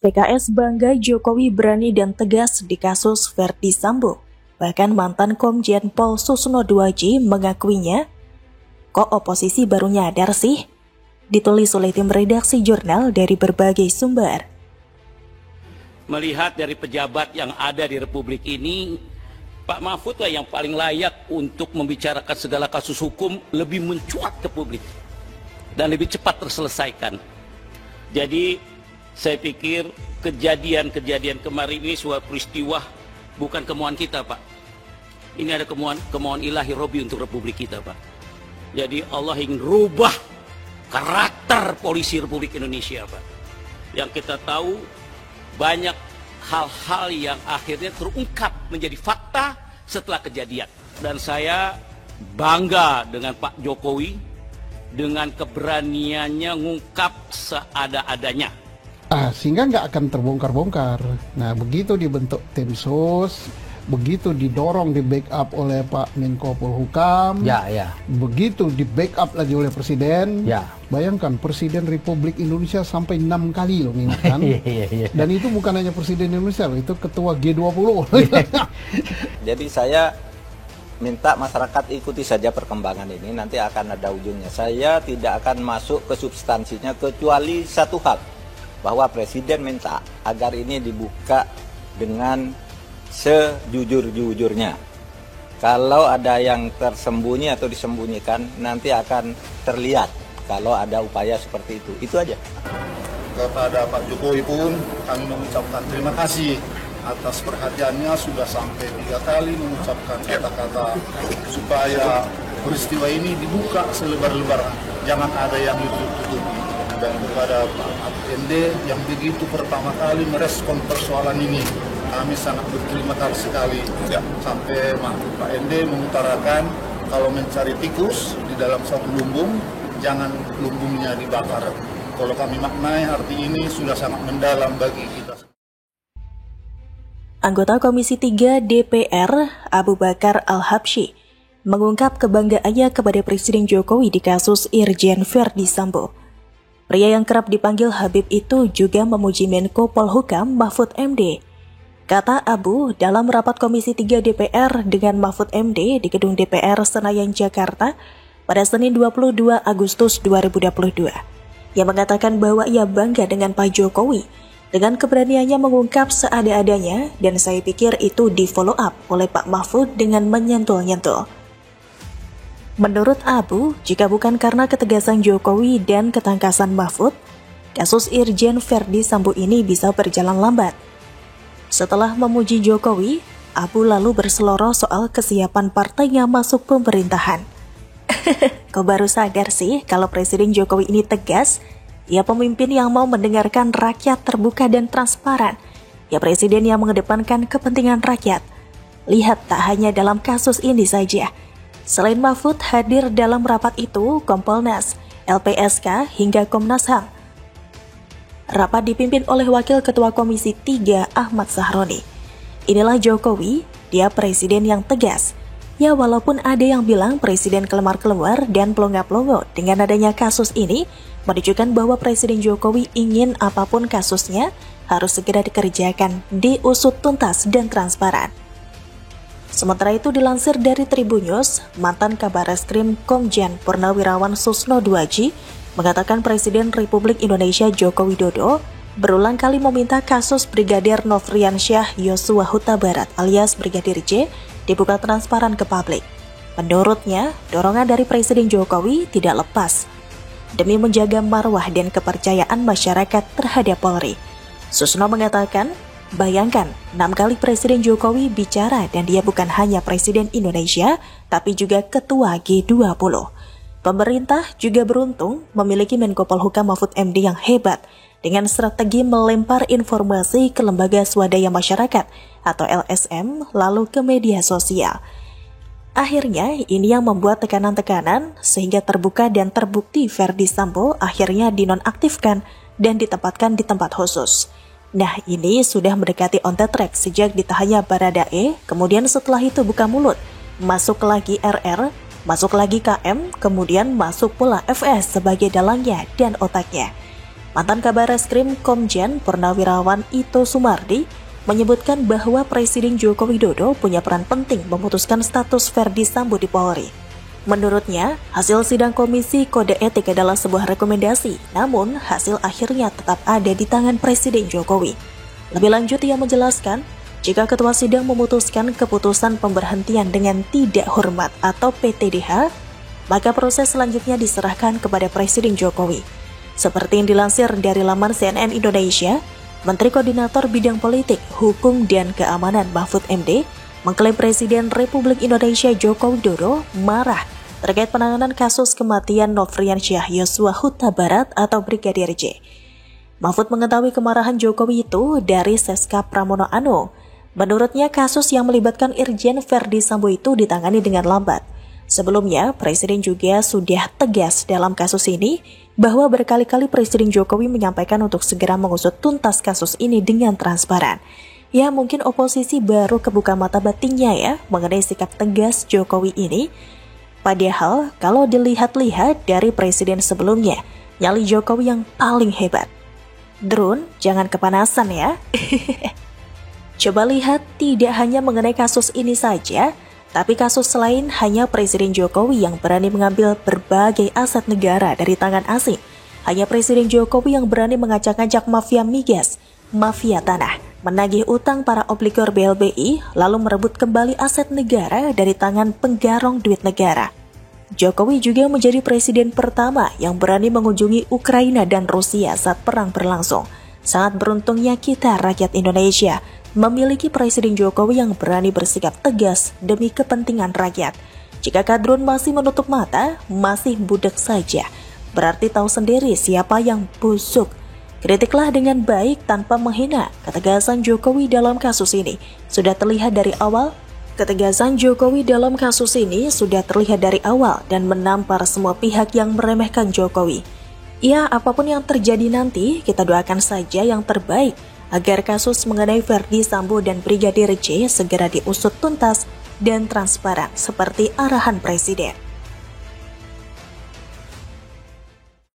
PKS bangga Jokowi berani dan tegas di kasus Verdi Sambo. Bahkan mantan Komjen Pol Susno Duaji mengakuinya, kok oposisi baru nyadar sih? Ditulis oleh tim redaksi jurnal dari berbagai sumber. Melihat dari pejabat yang ada di Republik ini, Pak Mahfud lah yang paling layak untuk membicarakan segala kasus hukum lebih mencuat ke publik dan lebih cepat terselesaikan. Jadi saya pikir kejadian-kejadian kemarin ini suatu peristiwa bukan kemauan kita, Pak. Ini ada kemauan ilahi Robi untuk Republik kita, Pak. Jadi Allah ingin rubah karakter polisi Republik Indonesia, Pak. Yang kita tahu banyak hal-hal yang akhirnya terungkap menjadi fakta setelah kejadian. Dan saya bangga dengan Pak Jokowi dengan keberaniannya ngungkap seada-adanya. Sehingga nggak akan terbongkar-bongkar. Nah, begitu dibentuk tim sus, begitu didorong, di backup oleh Pak Menko Polhukam, begitu di backup lagi oleh Presiden. Bayangkan Presiden Republik Indonesia sampai 6 kali loh mengingatkan. Dan itu bukan hanya Presiden Indonesia loh, itu Ketua G20. Jadi saya minta masyarakat ikuti saja perkembangan ini, nanti akan ada ujungnya. Saya tidak akan masuk ke substansinya kecuali satu hal, bahwa Presiden minta agar ini dibuka dengan sejujur-jujurnya. Kalau ada yang tersembunyi atau disembunyikan, nanti akan terlihat kalau ada upaya seperti itu. Itu aja. Kepada Pak Jokowi pun kami mengucapkan terima kasih atas perhatiannya, sudah sampai 3 kali mengucapkan kata-kata supaya peristiwa ini dibuka selebar-lebarnya, jangan ada yang ditutup-tutupi. Dan kepada Pak ND yang begitu pertama kali merespon persoalan ini, kami sangat berterima kasih sekali. Sampai Pak ND mengutarakan kalau mencari tikus di dalam satu lumbung, jangan lumbungnya dibakar. Kalau kami maknai arti ini sudah sangat mendalam bagi kita. Anggota Komisi 3 DPR Abu Bakar Al-Habsyi mengungkap kebanggaannya kepada Presiden Jokowi di kasus Irjen Verdi Sambo. Pria yang kerap dipanggil Habib itu juga memuji Menko Polhukam Mahfud MD. Kata Abu dalam rapat Komisi 3 DPR dengan Mahfud MD di gedung DPR Senayan, Jakarta pada Senin 22 Agustus 2022. Yang mengatakan bahwa ia bangga dengan Pak Jokowi dengan keberaniannya mengungkap seada-adanya, dan saya pikir itu di follow up oleh Pak Mahfud dengan menyentul-nyentul. Menurut Abu, jika bukan karena ketegasan Jokowi dan ketangkasan Mahfud, kasus Irjen Verdi Sambo ini bisa berjalan lambat. Setelah memuji Jokowi, Abu lalu berseloroh soal kesiapan partainya masuk pemerintahan. Kau baru sadar sih kalau Presiden Jokowi ini tegas? Ia pemimpin yang mau mendengarkan rakyat terbuka dan transparan. Ia presiden yang mengedepankan kepentingan rakyat. Lihat, tak hanya dalam kasus ini saja. Selain Mahfud, hadir dalam rapat itu Kompolnas, LPSK, hingga Komnas HAM. Rapat dipimpin oleh Wakil Ketua Komisi 3 Ahmad Sahroni. Inilah Jokowi, dia presiden yang tegas. Ya, walaupun ada yang bilang presiden kelemar-kelemar dan pelongo-pelongo, dengan adanya kasus ini menunjukkan bahwa Presiden Jokowi ingin apapun kasusnya harus segera dikerjakan, diusut tuntas dan transparan. Sementara itu dilansir dari Tribunnews, mantan Kabareskrim Komjen Purnawirawan Susno Duaji mengatakan Presiden Republik Indonesia Joko Widodo berulang kali meminta kasus Brigadir Nofriansyah Yosua Huta Barat alias Brigadir J dibuka transparan ke publik. Menurutnya, dorongan dari Presiden Jokowi tidak lepas demi menjaga marwah dan kepercayaan masyarakat terhadap Polri. Susno mengatakan, bayangkan 6 kali Presiden Jokowi bicara dan dia bukan hanya Presiden Indonesia, tapi juga Ketua G20. Pemerintah juga beruntung memiliki Menko Polhukam Mahfud MD yang hebat dengan strategi melempar informasi ke lembaga swadaya masyarakat atau LSM lalu ke media sosial. Akhirnya ini yang membuat tekanan-tekanan sehingga terbuka dan terbukti Verdi Sambo akhirnya dinonaktifkan dan ditempatkan di tempat khusus. Nah, ini sudah mendekati on the track sejak ditahannya Baradae, kemudian setelah itu buka mulut, masuk lagi RR, masuk lagi KM, kemudian masuk pula FS sebagai dalangnya dan otaknya. Mantan Kabar Reskrim Komjen Purnawirawan Ito Sumardi menyebutkan bahwa Presiden Joko Widodo punya peran penting memutuskan status Ferdy Sambo di Polri. Menurutnya, hasil sidang Komisi Kode Etik adalah sebuah rekomendasi, namun hasil akhirnya tetap ada di tangan Presiden Jokowi. Lebih lanjut, ia menjelaskan, jika ketua sidang memutuskan keputusan pemberhentian dengan tidak hormat atau PTDH, maka proses selanjutnya diserahkan kepada Presiden Jokowi. Seperti yang dilansir dari laman CNN Indonesia, Menteri Koordinator Bidang Politik, Hukum, dan Keamanan Mahfud MD mengklaim Presiden Republik Indonesia Joko Widodo marah terkait penanganan kasus kematian Nofriansyah Yosua Huta Barat atau Brigadir J. Mahfud mengetahui kemarahan Jokowi itu dari Seska Pramono Anung. Menurutnya, kasus yang melibatkan Irjen Ferdy Sambo itu ditangani dengan lambat. Sebelumnya, Presiden juga sudah tegas dalam kasus ini bahwa berkali-kali Presiden Jokowi menyampaikan untuk segera mengusut tuntas kasus ini dengan transparan. Ya, mungkin oposisi baru kebuka mata batinnya ya mengenai sikap tegas Jokowi ini. Padahal, kalau dilihat-lihat dari Presiden sebelumnya, nyali Jokowi yang paling hebat. Drone, jangan kepanasan ya. Coba lihat, tidak hanya mengenai kasus ini saja, tapi kasus lain hanya Presiden Jokowi yang berani mengambil berbagai aset negara dari tangan asing. Hanya Presiden Jokowi yang berani mengacak-ngacak mafia migas, mafia tanah, menagih utang para obligor BLBI, lalu merebut kembali aset negara dari tangan penggarong duit negara. Jokowi juga menjadi presiden pertama yang berani mengunjungi Ukraina dan Rusia saat perang berlangsung. Sangat beruntungnya kita rakyat Indonesia memiliki Presiden Jokowi yang berani bersikap tegas demi kepentingan rakyat. Jika Kadrun masih menutup mata, masih budek saja, berarti tahu sendiri siapa yang busuk. Kritiklah dengan baik tanpa menghina. Ketegasan Jokowi dalam kasus ini sudah terlihat dari awal. Dan menampar semua pihak yang meremehkan Jokowi. Ya, apapun yang terjadi nanti, kita doakan saja yang terbaik agar kasus mengenai Ferdy Sambo dan Brigadir J segera diusut tuntas dan transparan seperti arahan Presiden.